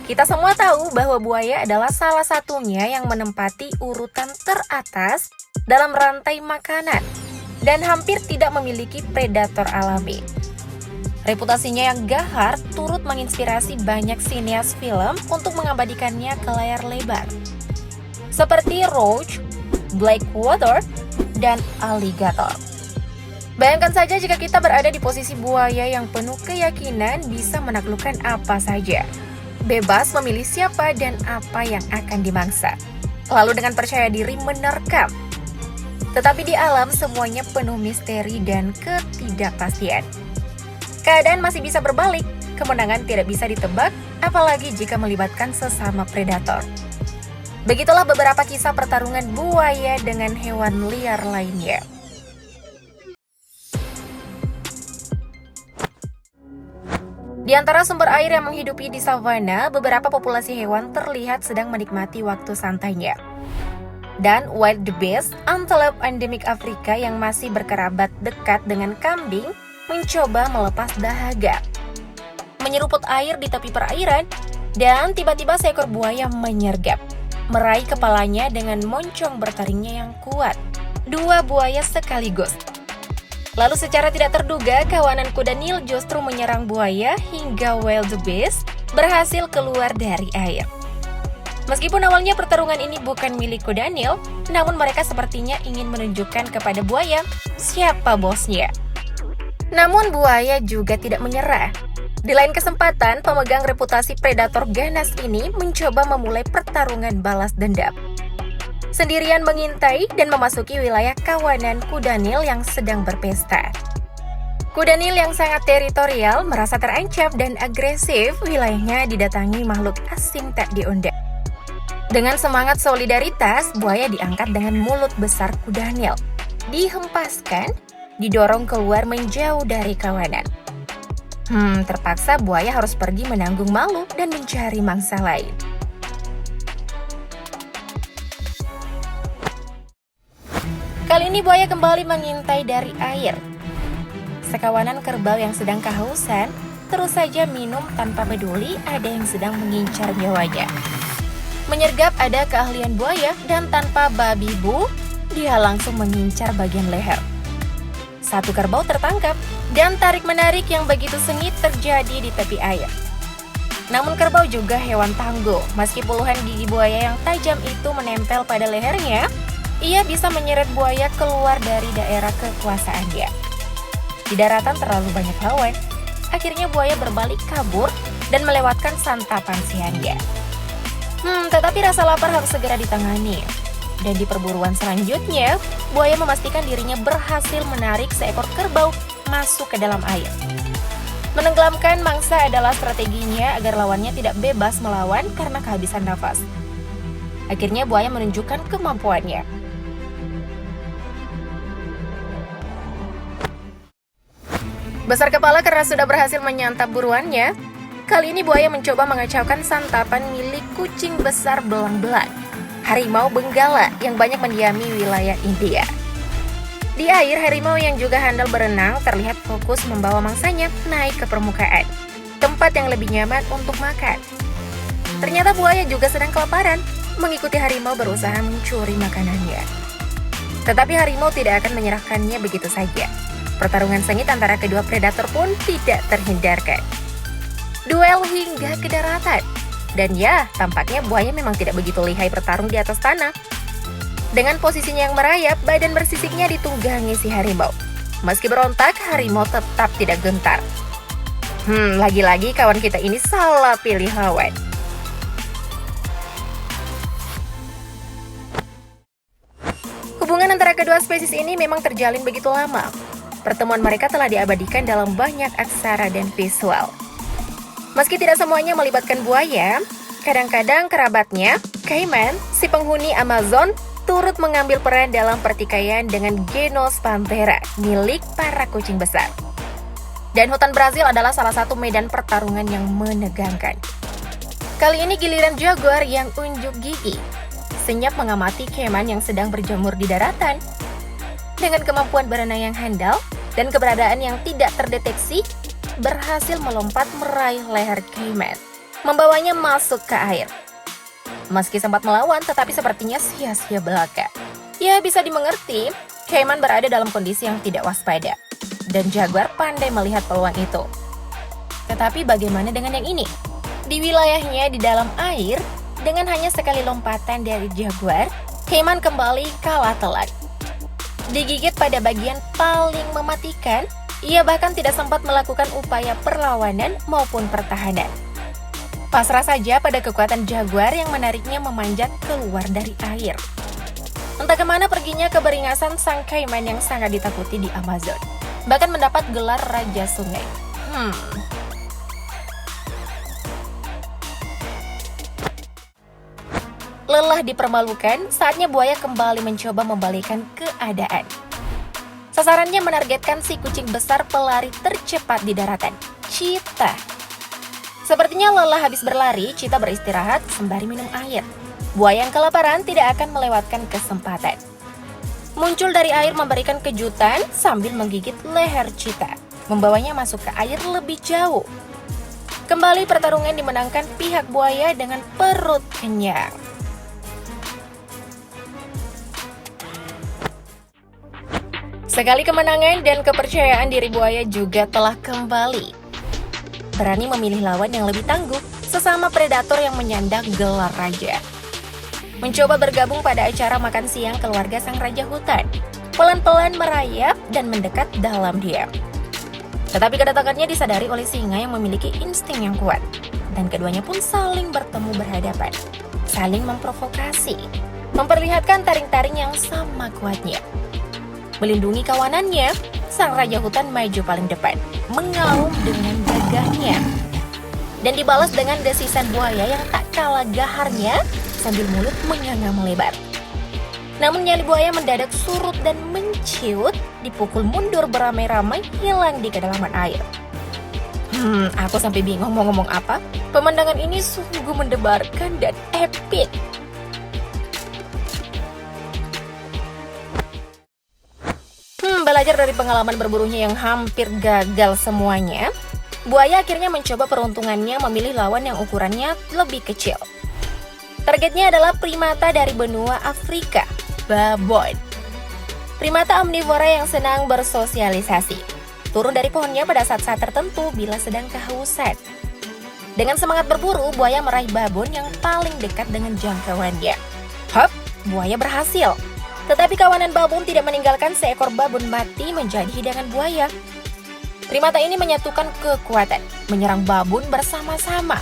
Kita semua tahu bahwa buaya adalah salah satunya yang menempati urutan teratas dalam rantai makanan dan hampir tidak memiliki predator alami. Reputasinya yang gahar turut menginspirasi banyak sineas film untuk mengabadikannya ke layar lebar. Seperti Roach, Blackwater, dan Alligator. Bayangkan saja jika kita berada di posisi buaya yang penuh keyakinan bisa menaklukkan apa saja. Bebas memilih siapa dan apa yang akan dimangsa. Lalu dengan percaya diri menerkam. Tetapi di alam semuanya penuh misteri dan ketidakpastian. Keadaan masih bisa berbalik, kemenangan tidak bisa ditebak, apalagi jika melibatkan sesama predator. Begitulah beberapa kisah pertarungan buaya dengan hewan liar lainnya. Di antara sumber air yang menghidupi di savana, beberapa populasi hewan terlihat sedang menikmati waktu santainya. Dan wildebeest, antelope endemik Afrika yang masih berkerabat dekat dengan kambing, mencoba melepas dahaga. Menyeruput air di tepi perairan, dan tiba-tiba seekor buaya menyergap, meraih kepalanya dengan moncong bertaringnya yang kuat. Dua buaya sekaligus. Lalu secara tidak terduga, kawanan kuda Nil justru menyerang buaya hingga wildebeest berhasil keluar dari air. Meskipun awalnya pertarungan ini bukan milik kuda Nil, namun mereka sepertinya ingin menunjukkan kepada buaya siapa bosnya. Namun buaya juga tidak menyerah. Di lain kesempatan, pemegang reputasi predator ganas ini mencoba memulai pertarungan balas dendam. Sendirian mengintai dan memasuki wilayah kawanan kuda Nil yang sedang berpesta. Kuda Nil yang sangat teritorial merasa terancam dan agresif, wilayahnya didatangi makhluk asing tak diundang. Dengan semangat solidaritas, buaya diangkat dengan mulut besar kuda Nil. Dihempaskan, didorong keluar menjauh dari kawanan. Terpaksa buaya harus pergi menanggung malu dan mencari mangsa lain. Kali ini buaya kembali mengintai dari air. Sekawanan kerbau yang sedang kehausan terus saja minum tanpa peduli ada yang sedang mengincar nyawanya. Menyergap ada keahlian buaya dan tanpa babi bu, dia langsung mengincar bagian leher. Satu kerbau tertangkap dan tarik-menarik yang begitu sengit terjadi di tepi air. Namun kerbau juga hewan tangguh, meski puluhan gigi buaya yang tajam itu menempel pada lehernya, ia bisa menyeret buaya keluar dari daerah kekuasaannya. Di daratan terlalu banyak hewan, akhirnya buaya berbalik kabur dan melewatkan santapan siangnya. Tetapi rasa lapar harus segera ditangani. Dan di perburuan selanjutnya, buaya memastikan dirinya berhasil menarik seekor kerbau masuk ke dalam air. Menenggelamkan mangsa adalah strateginya agar lawannya tidak bebas melawan karena kehabisan nafas. Akhirnya buaya menunjukkan kemampuannya. Besar kepala karena sudah berhasil menyantap buruannya, kali ini buaya mencoba mengacaukan santapan milik kucing besar belang-belang, harimau benggala yang banyak mendiami wilayah India. Di air, harimau yang juga handal berenang terlihat fokus membawa mangsanya naik ke permukaan, tempat yang lebih nyaman untuk makan. Ternyata buaya juga sedang kelaparan, mengikuti harimau berusaha mencuri makanannya. Tetapi harimau tidak akan menyerahkannya begitu saja. Pertarungan sengit antara kedua predator pun tidak terhindarkan. Duel hingga ke daratan. Dan ya, tampaknya buaya memang tidak begitu lihai bertarung di atas tanah. Dengan posisinya yang merayap, badan bersisiknya ditunggangi si harimau. Meski berontak, harimau tetap tidak gentar. Lagi-lagi kawan kita ini salah pilih lawan. Hubungan antara kedua spesies ini memang terjalin begitu lama. Pertemuan mereka telah diabadikan dalam banyak aksara dan visual. Meski tidak semuanya melibatkan buaya, kadang-kadang kerabatnya, caiman, si penghuni Amazon, turut mengambil peran dalam pertikaian dengan genus Panthera, milik para kucing besar. Dan hutan Brazil adalah salah satu medan pertarungan yang menegangkan. Kali ini giliran jaguar yang unjuk gigi, senyap mengamati caiman yang sedang berjemur di daratan. Dengan kemampuan berenang yang handal dan keberadaan yang tidak terdeteksi, berhasil melompat meraih leher caiman. membawanya masuk ke air. Meski sempat melawan, tetapi sepertinya sia-sia belaka. Ya, bisa dimengerti, Caiman berada dalam kondisi yang tidak waspada. Dan jaguar pandai melihat peluang itu. Tetapi bagaimana dengan yang ini? Di wilayahnya di dalam air, dengan hanya sekali lompatan dari jaguar, Caiman kembali kalah telak. Digigit pada bagian paling mematikan, ia bahkan tidak sempat melakukan upaya perlawanan maupun pertahanan. Pasrah saja pada kekuatan jaguar yang menariknya memanjat keluar dari air. Entah kemana perginya keberingasan sang Caiman yang sangat ditakuti di Amazon. Bahkan mendapat gelar Raja Sungai. Lelah dipermalukan, saatnya buaya kembali mencoba membalikkan keadaan. Sasarannya menargetkan si kucing besar pelari tercepat di daratan, Cheetah. Sepertinya lelah habis berlari, Cheetah beristirahat sembari minum air. Buaya yang kelaparan tidak akan melewatkan kesempatan. Muncul dari air memberikan kejutan sambil menggigit leher Cheetah, membawanya masuk ke air lebih jauh. Kembali pertarungan dimenangkan pihak buaya dengan perut kenyang. Sekali kemenangan dan kepercayaan diri buaya juga telah kembali. Berani memilih lawan yang lebih tangguh, sesama predator yang menyandang gelar raja. Mencoba bergabung pada acara makan siang keluarga sang raja hutan, pelan-pelan merayap dan mendekat dalam diam. Tetapi kedatangannya disadari oleh singa yang memiliki insting yang kuat, dan keduanya pun saling bertemu berhadapan, saling memprovokasi, memperlihatkan taring-taring yang sama kuatnya. Melindungi kawanannya, sang raja hutan maju paling depan, mengaum dengan gagahnya. Dan dibalas dengan desisan buaya yang tak kalah gaharnya sambil mulut menganga melebar. Namun nyali buaya mendadak surut dan menciut, dipukul mundur beramai-ramai hilang di kedalaman air. Aku sampai bingung mau ngomong apa. Pemandangan ini sungguh mendebarkan dan epik. Belajar dari pengalaman berburunya yang hampir gagal semuanya, buaya akhirnya mencoba peruntungannya memilih lawan yang ukurannya lebih kecil. Targetnya adalah primata dari benua Afrika, babon. Primata omnivora yang senang bersosialisasi. Turun dari pohonnya pada saat-saat tertentu bila sedang kehausan. Dengan semangat berburu, buaya meraih babon yang paling dekat dengan jangkauannya. Hop, buaya berhasil. Tetapi kawanan babon tidak meninggalkan seekor babon mati menjadi hidangan buaya. Primata ini menyatukan kekuatan, menyerang babon bersama-sama,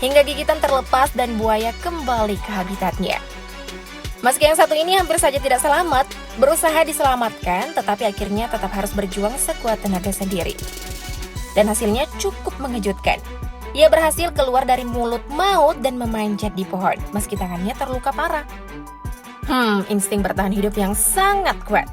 hingga gigitan terlepas dan buaya kembali ke habitatnya. Meski yang satu ini hampir saja tidak selamat, berusaha diselamatkan, tetapi akhirnya tetap harus berjuang sekuat tenaga sendiri. Dan hasilnya cukup mengejutkan. Ia berhasil keluar dari mulut maut dan memanjat di pohon, meski tangannya terluka parah. Insting bertahan hidup yang sangat kuat.